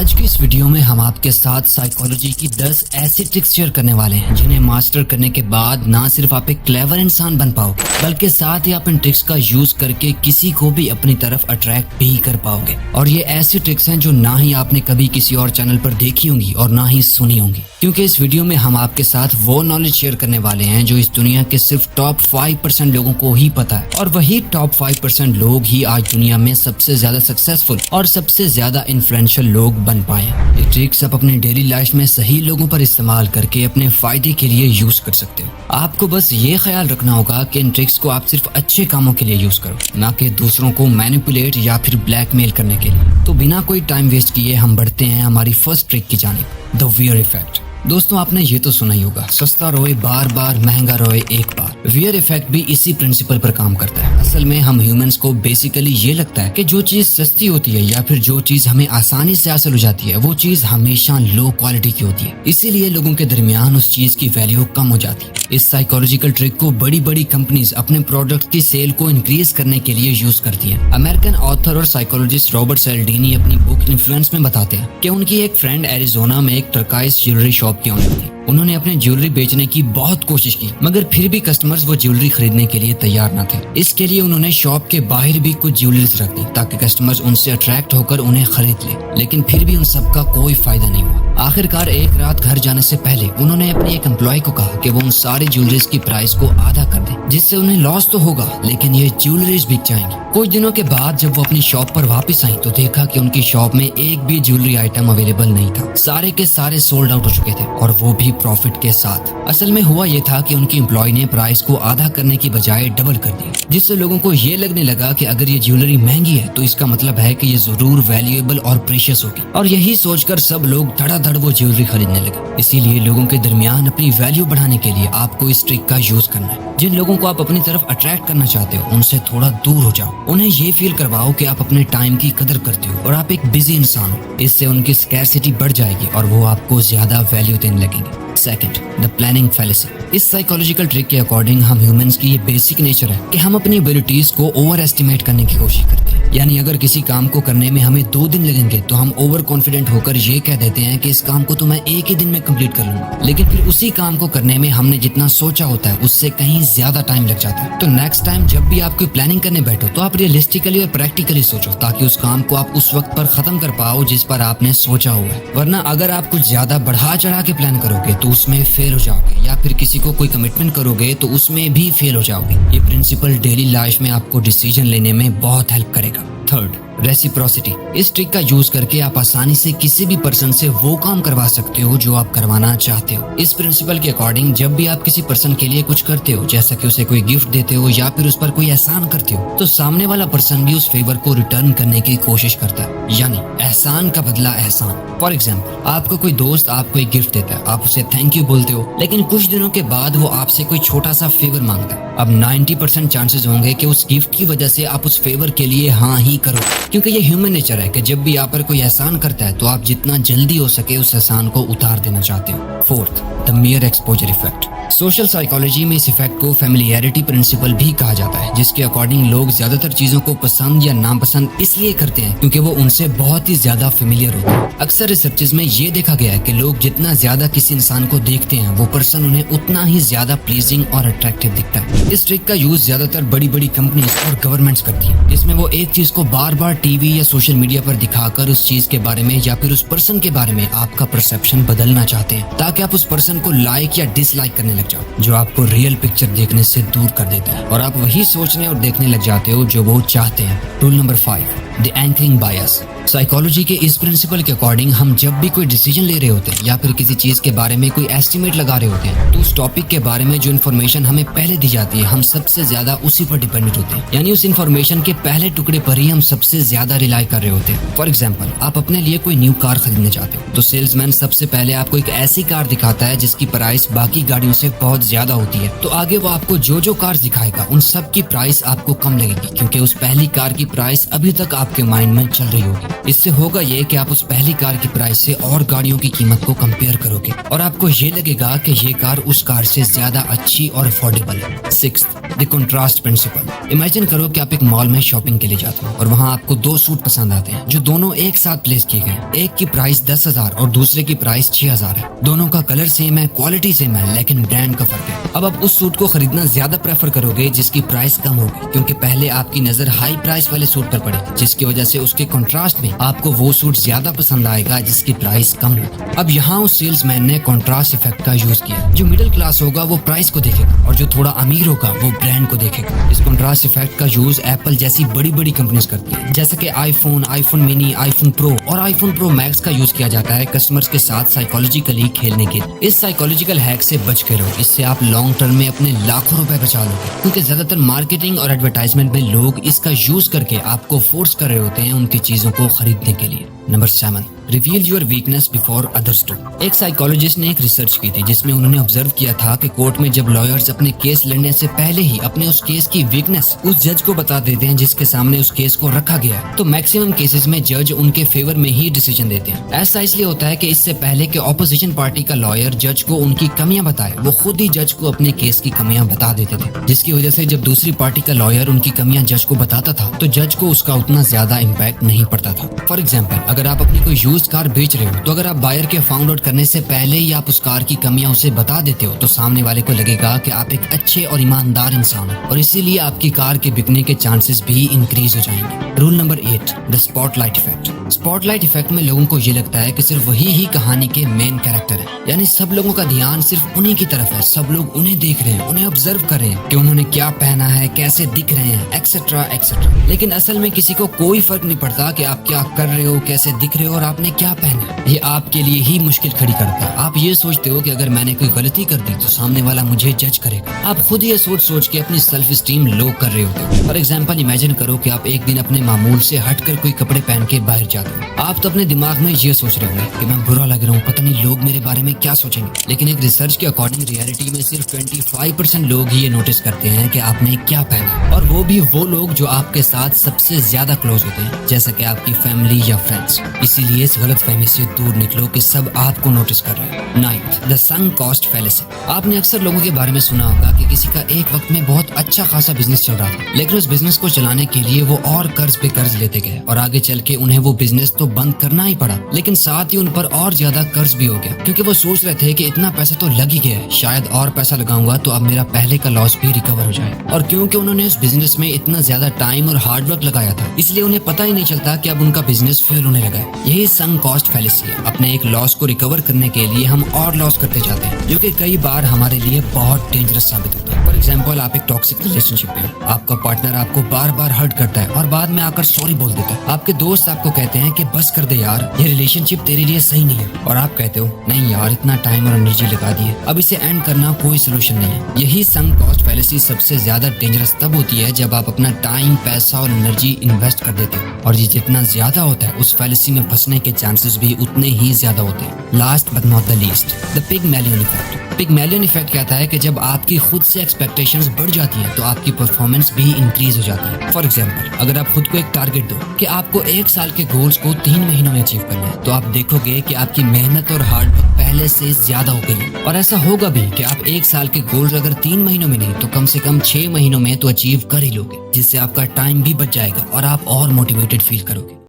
आज की इस वीडियो में हम आपके साथ साइकोलॉजी की 10 ऐसी ट्रिक्स शेयर करने वाले हैं जिन्हें मास्टर करने के बाद ना सिर्फ आप एक क्लेवर इंसान बन पाओगे बल्कि साथ ही आप इन ट्रिक्स का यूज करके किसी को भी अपनी तरफ अट्रैक्ट भी कर पाओगे। और ये ऐसी ट्रिक्स हैं जो ना ही आपने कभी किसी और चैनल पर देखी होंगी और ना ही सुनी होंगी, क्योंकि इस वीडियो में हम आपके साथ वो नॉलेज शेयर करने वाले हैं जो इस दुनिया के सिर्फ टॉप 5% लोगों को ही पता है। और वही टॉप 5% लोग ही आज दुनिया में सबसे ज्यादा सक्सेसफुल और सबसे ज्यादा इन्फ्लुएंशियल लोग बन पाए हैं। ये ट्रिक्स आप अपनी डेली लाइफ में सही लोगों पर इस्तेमाल करके अपने फायदे के लिए यूज कर सकते हो। आपको बस ये ख्याल रखना होगा कि इन ट्रिक्स को आप सिर्फ अच्छे कामों के लिए यूज करो, ना कि दूसरों को मैनिपुलेट या फिर ब्लैकमेल करने के लिए। तो बिना कोई टाइम वेस्ट किए हम बढ़ते हैं हमारी फर्स्ट ट्रिक की जानिब, द वियर इफेक्ट। दोस्तों आपने ये तो सुना ही होगा, सस्ता रोए बार बार, महंगा रोए एक बार। वियर इफेक्ट भी इसी प्रिंसिपल पर काम करता है। असल में हम ह्यूमंस को बेसिकली ये लगता है कि जो चीज सस्ती होती है या फिर जो चीज हमें आसानी से हासिल हो जाती है वो चीज हमेशा लो क्वालिटी की होती है, इसीलिए लोगों के दरमियान उस चीज की वैल्यू कम हो जाती है। इस साइकोलॉजिकल ट्रिक को बड़ी बड़ी कंपनीज अपने प्रोडक्ट की सेल को इंक्रीज करने के लिए यूज करती हैं। अमेरिकन ऑथर और साइकोलॉजिस्ट रॉबर्ट सेल्डिनी अपनी बुक इन्फ्लुएंस में बताते हैं कि उनकी एक फ्रेंड एरिजोना में एक टर्काइज ज्वेलरी शॉप की ओनर थी। उन्होंने अपने ज्वेलरी बेचने की बहुत कोशिश की, मगर फिर भी कस्टमर्स वो ज्वेलरी खरीदने के लिए तैयार न थे। इसके लिए उन्होंने शॉप के बाहर भी कुछ ज्वेलरीज रख दी ताकि कस्टमर्स उनसे अट्रैक्ट होकर उन्हें खरीद ले, लेकिन फिर भी उन सबका कोई फायदा नहीं हुआ। आखिरकार एक रात घर जाने से पहले उन्होंने अपने एक एम्प्लॉय को कहा कि वो उन सारी ज्वेलरीज की प्राइस को आधा कर दे, जिससे उन्हें लॉस तो होगा लेकिन ये ज्वेलरीज बिक जाएंगी। कुछ दिनों के बाद जब वो अपनी शॉप पर वापस आई तो देखा कि उनकी शॉप में एक भी ज्वेलरी आइटम अवेलेबल नहीं था। सारे के सारे सोल्ड आउट हो चुके थे और वो भी प्रॉफिट के साथ। असल में हुआ ये था कि उनकी एम्प्लॉय ने प्राइस को आधा करने की बजाय डबल कर दिया, जिससे लोगों को ये लगने लगा कि अगर ये ज्वेलरी महंगी है तो इसका मतलब है कि ये जरूर वैल्यूएबल और प्रीशियस होगी। और यही सोचकर सब लोग धड़ाधड़ वो ज्वेलरी खरीदने लगे। इसीलिए लोगों के दरमियान अपनी वैल्यू बढ़ाने के लिए आपको इस ट्रिक का यूज करना है। जिन लोगों को आप अपनी तरफ अट्रैक्ट करना चाहते हो उनसे थोड़ा दूर हो जाओ। उन्हें ये फील करवाओ कि आप अपने टाइम की कदर करते हो और आप एक बिजी इंसान हो। इससे उनकी स्कैरसिटी बढ़ जाएगी और वो आपको ज्यादा वैल्यू देने लगेंगे। Second, the planning fallacy. इस साइकोलॉजिकल ट्रिक के अकॉर्डिंग हम ह्यूमंस की ये बेसिक नेचर है कि हम अपनी एबिलिटीज को ओवर एस्टिमेट करने की कोशिश करते हैं। यानी अगर किसी काम को करने में हमें 2 दिन लगेंगे तो हम ओवर कॉन्फिडेंट होकर ये कह देते हैं कि इस काम को तो मैं 1 ही दिन में कंप्लीट कर लूंगा, लेकिन फिर उसी काम को करने में हमने जितना सोचा होता है उससे कहीं ज्यादा टाइम लग जाता है। तो नेक्स्ट टाइम जब भी आप कोई प्लानिंग करने बैठो तो आप रियलिस्टिकली और प्रैक्टिकली सोचो, ताकि उस काम को आप उस वक्त पर खत्म कर पाओ जिस पर आपने सोचा हुआ है। वरना अगर आप कुछ ज्यादा बढ़ा चढ़ा के प्लान करोगे तो उसमें फेल हो जाओगे, या फिर किसी को कोई कमिटमेंट करोगे तो उसमें भी फेल हो जाओगे। ये प्रिंसिपल डेली लाइफ में आपको डिसीजन लेने में बहुत हेल्प करेगा। Third, reciprocity. इस ट्रिक का यूज करके आप आसानी से किसी भी पर्सन से वो काम करवा सकते हो जो आप करवाना चाहते हो। इस प्रिंसिपल के अकॉर्डिंग जब भी आप किसी पर्सन के लिए कुछ करते हो, जैसा कि उसे कोई गिफ्ट देते हो या फिर उस पर कोई एहसान करते हो, तो सामने वाला पर्सन भी उस फेवर को रिटर्न करने की कोशिश करता है, यानी एहसान का बदला एहसान। फॉर एग्जाम्पल, आपको कोई दोस्त आपको एक गिफ्ट देता है, आप उसे थैंक यू बोलते हो, लेकिन कुछ दिनों के बाद वो आपसे कोई छोटा सा फेवर मांगता है। अब 90% चांसेस होंगे कि उस गिफ्ट की वजह से आप उस फेवर के लिए हाँ ही करो, क्योंकि ये ह्यूमन नेचर है कि जब भी आप पर कोई एहसान करता है तो आप जितना जल्दी हो सके उस एहसान को उतार देना चाहते हो। Fourth, the मियर exposure effect. Social psychology में इस इफेक्ट को फैमिलियरिटी प्रिंसिपल भी कहा जाता है, जिसके अकॉर्डिंग लोग ज्यादातर चीजों को पसंद या नापसंद इसलिए करते हैं क्योंकि वो उनसे बहुत ही ज्यादा फेमिलियर होते हैं। अक्सर रिसर्चेस में ये देखा गया है कि लोग जितना ज्यादा किसी इंसान को देखते हैं वो पर्सन उन्हें उतना ही ज्यादा प्लीजिंग और अट्रैक्टिव दिखता है। इस ट्रिक का यूज ज्यादातर बड़ी बड़ी कंपनीज और गवर्नमेंट्स करती है, जिसमें वो एक चीज को बार बार टीवी या सोशल मीडिया पर दिखाकर उस चीज के बारे में या फिर उस पर्सन के बारे में आपका परसेप्शन बदलना चाहते हैं, ताकि आप उस पर्सन को लाइक या डिसलाइक करने लग जाओ, जो आपको रियल पिक्चर देखने से दूर कर देता है और आप वही सोचने और देखने लग जाते हो जो वो चाहते हैं। Rule number 5, the anchoring bias. Psychology के इस प्रिंसिपल के अकॉर्डिंग हम जब भी कोई डिसीजन ले रहे होते हैं या फिर किसी चीज के बारे में कोई एस्टिमेट लगा रहे होते हैं, तो उस टॉपिक के बारे में जो इन्फॉर्मेशन हमें पहले दी जाती है हम सबसे ज्यादा उसी पर डिपेंडेंट होते हैं, यानी उस इन्फॉर्मेशन के पहले टुकड़े पर ही हम सबसे ज्यादा रिलाई कर रहे होते हैं। फॉर एग्जाम्पल, आप अपने लिए कोई न्यू कार खरीदने चाहते हो तो सेल्समैन सबसे पहले आपको एक ऐसी कार दिखाता है जिसकी प्राइस बाकी गाड़ियों से बहुत ज्यादा होती है, तो आगे वो आपको जो जो कार दिखाएगा उन सब की प्राइस आपको कम लगेगी, क्योंकि उस पहली कार की प्राइस अभी तक आपके माइंड में चल रही होगी। इससे होगा ये कि आप उस पहली कार की प्राइस से और गाड़ियों की कीमत को कंपेयर करोगे और आपको ये लगेगा कि ये कार उस कार से ज्यादा अच्छी और अफोर्डेबल है। Sixth, the contrast principle. Imagine करो कि आप एक मॉल में शॉपिंग के लिए जाते हो और वहाँ आपको दो सूट पसंद आते हैं जो दोनों एक साथ प्लेस किए गए। एक की प्राइस 10,000 और दूसरे की प्राइस 6,000 है। दोनों का कलर सेम है, क्वालिटी सेम है, लेकिन ब्रांड का फर्क है। अब आप उस सूट को खरीदना ज्यादा प्रेफर करोगे जिसकी प्राइस कम होगी, क्योंकि पहले आपकी नजर हाई प्राइस वाले सूट पर पड़ेगी, जिसकी वजह से उसके कंट्रास्ट में आपको वो सूट ज्यादा पसंद आएगा जिसकी प्राइस कम होगी। अब यहाँ उस सेल्समैन ने कंट्रास्ट इफेक्ट का यूज किया। जो मिडिल क्लास होगा वो प्राइस को देखेगा और जो थोड़ा अमीर होगा वो ब्रांड को देखेगा। इस कंट्रास्ट इफेक्ट का यूज एप्पल जैसी बड़ी बड़ी कंपनीज करती है, जैसे कि iPhone, iPhone mini, iPhone pro और आईफोन प्रो मैक्स का यूज किया जाता है कस्टमर्स के साथ साइकोलॉजिकली खेलने के लिए। इस साइकोलॉजिकल हैक से बच के रहो, इससे आप लॉन्ग टर्म में अपने लाखों रुपए बचा लोगे, क्योंकि ज्यादातर मार्केटिंग और एडवर्टाइजमेंट में लोग इसका यूज करके आपको फोर्स कर रहे होते हैं उनकी चीजों को खरीदने के लिए। Number 7, reveal your weakness before others do. एक साइकोलॉजिस्ट ने एक रिसर्च की थी जिसमें उन्होंने ऑब्जर्व किया था कि कोर्ट में जब लॉयर्स अपने केस लड़ने से पहले ही अपने उस केस की वीकनेस उस जज को बता देते हैं जिसके सामने उस केस को रखा गया है, तो मैक्सिमम केसेस में जज उनके फेवर में ही डिसीजन देते हैं। ऐसा इसलिए होता है कि इससे पहले कि ऑपोजिशन पार्टी का लॉयर जज को उनकी कमियां बताए, वो खुद ही जज को अपने केस की कमियां बता देते थे, जिसकी वजह से जब दूसरी पार्टी का लॉयर उनकी कमियां जज को बताता था तो जज को उसका उतना ज्यादा इम्पैक्ट नहीं पड़ता था। फॉर एग्जाम्पल, अगर आप अपनी कोई यूज्ड कार बेच रहे हो तो अगर आप बायर के फाउंड आउट करने से पहले ही आप उस कार की कमियां उसे बता देते हो तो सामने वाले को लगेगा कि आप एक अच्छे और ईमानदार इंसान हो और इसीलिए आपकी कार के बिकने के चांसेस भी इंक्रीज हो जाएंगे। Rule number 8, the spotlight effect. Spotlight effect में लोगों को ये लगता है कि सिर्फ वही ही कहानी के मेन कैरेक्टर है, यानी सब लोगों का ध्यान सिर्फ उन्हीं की तरफ है, सब लोग उन्हें देख रहे हैं, उन्हें ऑब्जर्व कर रहे हैं कि उन्होंने क्या पहना है, कैसे दिख रहे हैं, एक्सेट्रा एक्सेट्रा। लेकिन असल में किसी को कोई फर्क नहीं पड़ता कि आप क्या कर रहे हो, कैसे दिख रहे हो और आपने क्या पहना है। ये आपके लिए ही मुश्किल खड़ी करता है। आप ये सोचते हो कि अगर मैंने कोई गलती कर दी तो सामने वाला मुझे जज करेगा। आप खुद ये सोच सोच के अपनी सेल्फ स्टीम लो कर रहे होते हो। फॉर एग्जाम्पल, इमेजिन करो कि आप एक दिन अपने मामूल से हटकर कोई कपड़े पहन के बाहर जाते हो। आप तो अपने दिमाग में ये सोच रहे होंगे कि मैं बुरा लग रहा हूँ, पता नहीं लोग मेरे बारे में क्या सोचेंगे। लेकिन एक रिसर्च के अकॉर्डिंग रियलिटी में सिर्फ 25% लोग ही ये नोटिस करते हैं कि आपने क्या पहना, और वो भी वो लोग जो आपके साथ सबसे ज्यादा क्लोज होते हैं, जैसे कि आपकी फैमिली या फ्रेंड्स। इसीलिए इस गलतफहमी से दूर निकलो कि सब आपको नोटिस कर रहे हैं। 9th, the sunk cost fallacy. आपने अक्सर लोगों के बारे में सुना होगा कि किसी का एक वक्त में बहुत अच्छा खासा बिजनेस चल रहा था, लेकिन उस बिजनेस को चलाने के लिए वो और कर्ज पे कर्ज लेते गए और आगे चल के उन्हें वो बिजनेस तो बंद करना ही पड़ा, लेकिन साथ ही उन पर और ज्यादा कर्ज भी हो गया, क्योंकि वो सोच रहे थे कि इतना पैसा तो लग ही गया है, शायद और पैसा लगाऊंगा तो अब मेरा पहले का लॉस भी रिकवर हो जाए। और क्योंकि उन्होंने उस बिजनेस में इतना ज्यादा टाइम और हार्ड वर्क लगाया था, इसलिए उन्हें पता ही नहीं चलता कि अब उनका बिजनेस फेल होने लगा है। यही संक कॉस्ट फैलेसी है। अपने एक लॉस को रिकवर करने के लिए हम और लॉस करते जाते हैं, जो कि कई बार हमारे लिए बहुत डेंजरस साबित होता है। फॉर एग्जाम्पल, आप एक टॉक्सिक रिलेशनशिप में हो, आपका पार्टनर आपको बार बार हर्ट करता है और बाद में आकर सॉरी बोल देता है। आपके दोस्त आपको कहते हैं कि बस कर दे यार, ये रिलेशनशिप तेरे लिए सही नहीं है, और आप कहते हो नहीं यार, इतना टाइम और एनर्जी लगा दिए, अब इसे एंड करना कोई सोल्यूशन नहीं है। यही संक कॉस्ट फैलेसी सबसे ज्यादा डेंजरस तब होती है जब आप अपना टाइम, पैसा और एनर्जी इन्वेस्ट कर देते हो, और ये जितना ज्यादा होता है उस फैलेसी में फंसने के चांसेस भी उतने ही ज्यादा होते हैं। Last but not the least, the Pygmalion effect. Pygmalion effect कहता है कि जब आपकी खुद से एक्सपेक्टेशंस बढ़ जाती हैं तो आपकी परफॉर्मेंस भी इंक्रीज हो जाती है। फॉर एग्जांपल, अगर आप खुद को एक टारगेट दो कि आपको 1 साल के गोल्स को 3 महीनों में अचीव करना है, तो आप देखोगे कि आपकी मेहनत और हार्ड वर्क पहले से ज्यादा हो गई है। और ऐसा होगा भी कि आप 1 साल के गोल्स अगर 3 महीनों में नहीं तो कम से कम 6 महीनों में तो अचीव कर ही लोगे, जिससे आपका टाइम भी बच जाएगा और आप और मोटिवेटेड फील करोगे।